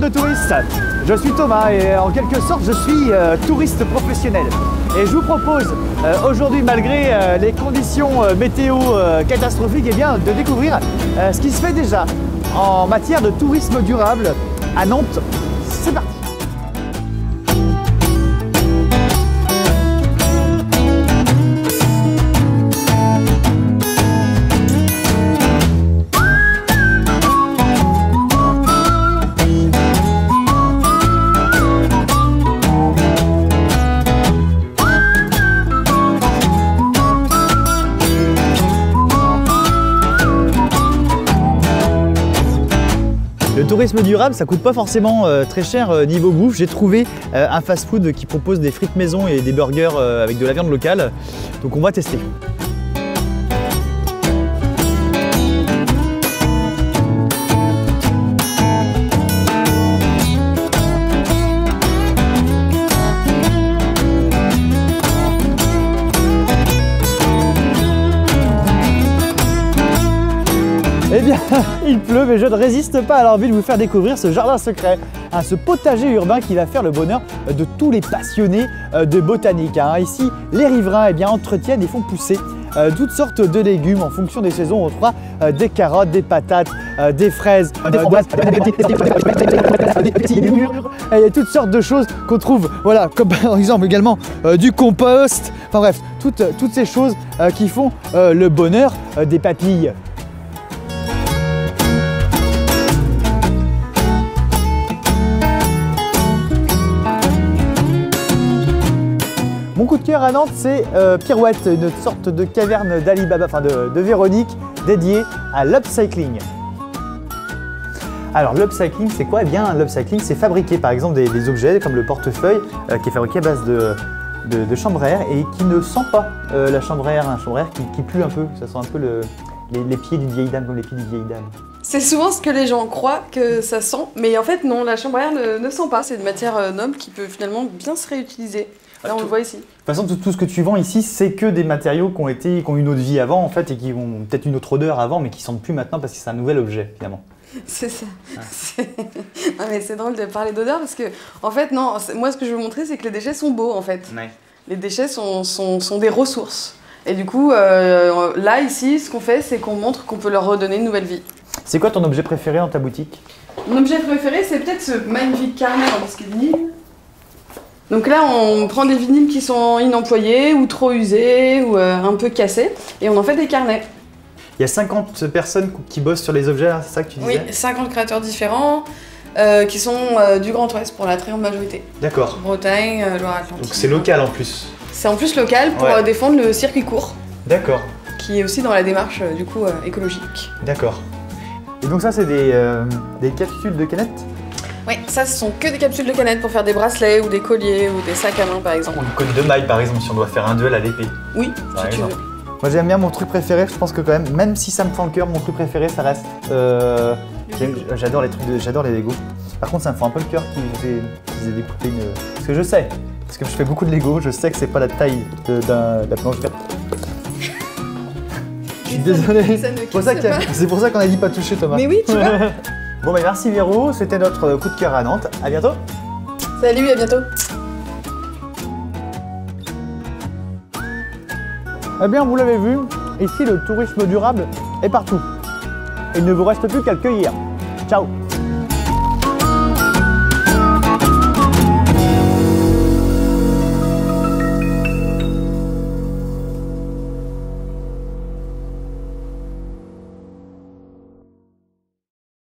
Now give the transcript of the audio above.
de touristes. Je suis Thomas et en quelque sorte je suis touriste professionnel. Et je vous propose aujourd'hui, malgré les conditions météo catastrophiques, eh bien, de découvrir ce qui se fait déjà en matière de tourisme durable à Nantes. C'est parti! Le tourisme durable, ça coûte pas forcément très cher niveau bouffe. J'ai trouvé un fast-food qui propose des frites maison et des burgers avec de la viande locale. Donc on va tester. Eh bien, il pleut, mais je ne résiste pas à l'envie de vous faire découvrir ce jardin secret, ce potager urbain qui va faire le bonheur de tous les passionnés de botanique. Ici, les riverains entretiennent et font pousser toutes sortes de légumes en fonction des saisons. On trouvera des carottes, des patates, des fraises, des framboises, des petits mûrs. Il y a toutes sortes de choses qu'on trouve, voilà, comme par exemple également du compost. Enfin bref, toutes ces choses qui font le bonheur des papilles. Mon coup de cœur à Nantes, c'est Pirouette, une sorte de caverne d'Alibaba, enfin de Véronique, dédiée à l'upcycling. Alors l'upcycling, c'est quoi? Eh bien l'upcycling, c'est fabriquer par exemple des objets comme le portefeuille qui est fabriqué à base de chambre à air et qui ne sent pas la chambre à air, un chambre à air qui pue un peu, ça sent un peu les pieds d'une vieille dame, comme les pieds d'une vieille dame. C'est souvent ce que les gens croient que ça sent, mais en fait non, la chambre à air ne sent pas. C'est une matière noble qui peut finalement bien se réutiliser. Là, on le voit ici. De toute façon, tout ce que tu vends ici, c'est que des matériaux qui ont eu une autre vie avant, en fait, et qui ont peut-être une autre odeur avant, mais qui sentent plus maintenant parce que c'est un nouvel objet, finalement. C'est ça. Ouais. Non, mais c'est drôle de parler d'odeur parce que, en fait, non, moi, ce que je veux montrer, c'est que les déchets sont beaux, en fait. Ouais. Les déchets sont des ressources. Et du coup, là, ici, ce qu'on fait, c'est qu'on montre qu'on peut leur redonner une nouvelle vie. C'est quoi ton objet préféré dans ta boutique? Mon objet préféré, c'est peut-être ce magnifique carnet en disque de vinyle. Donc là, on prend des vinyles qui sont inemployés ou trop usés ou un peu cassés et on en fait des carnets. Il y a 50 personnes qui bossent sur les objets, c'est ça que tu disais? Oui, 50 créateurs différents qui sont du Grand Ouest pour la très grande majorité. D'accord. Bretagne, Loire-Atlantique. Donc c'est local en plus? C'est en plus local pour défendre le circuit court. D'accord. Qui est aussi dans la démarche du coup écologique. D'accord. Et donc ça, c'est des capsules de canettes? Oui, ça ce sont que des capsules de canettes pour faire des bracelets ou des colliers ou des sacs à main par exemple. Ou une cotte de maille par exemple si on doit faire un duel à l'épée. Oui, si tu veux. Moi j'aime bien mon truc préféré, je pense que quand même si ça me fend le cœur, mon truc préféré ça reste... j'adore les Lego. Par contre ça me fend un peu le cœur qu'ils aient découpé une... Parce que je sais, parce que je fais beaucoup de Lego, je sais que c'est pas la taille de la planche verte. Je suis désolé, c'est pour ça qu'on a dit pas toucher Thomas. Mais oui, tu vois. Bon bah merci Véro, c'était notre coup de cœur à Nantes. À bientôt. Salut, à bientôt. Eh bien vous l'avez vu, ici le tourisme durable est partout. Il ne vous reste plus qu'à le cueillir. Ciao.